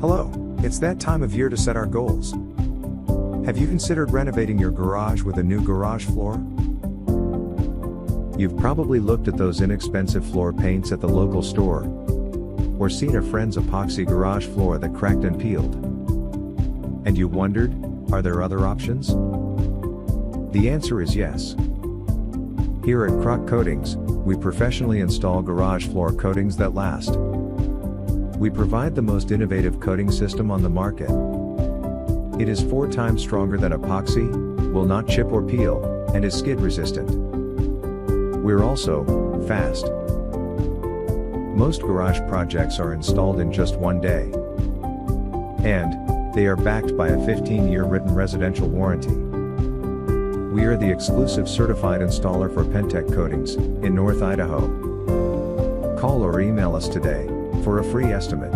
Hello, it's that time of year to set our goals. Have you considered renovating your garage with a new garage floor? You've probably looked at those inexpensive floor paints at the local store, or seen a friend's epoxy garage floor that cracked and peeled. And you wondered, are there other options? The answer is yes. Here at Croc Coatings, we professionally install garage floor coatings that last. We provide the most innovative coating system on the market. It is 4 times stronger than epoxy, will not chip or peel, and is skid resistant. We're also fast. Most garage projects are installed in just 1 day. And they are backed by a 15-year written residential warranty. We are the exclusive certified installer for Pentec Coatings in North Idaho. Call or email us today for a free estimate.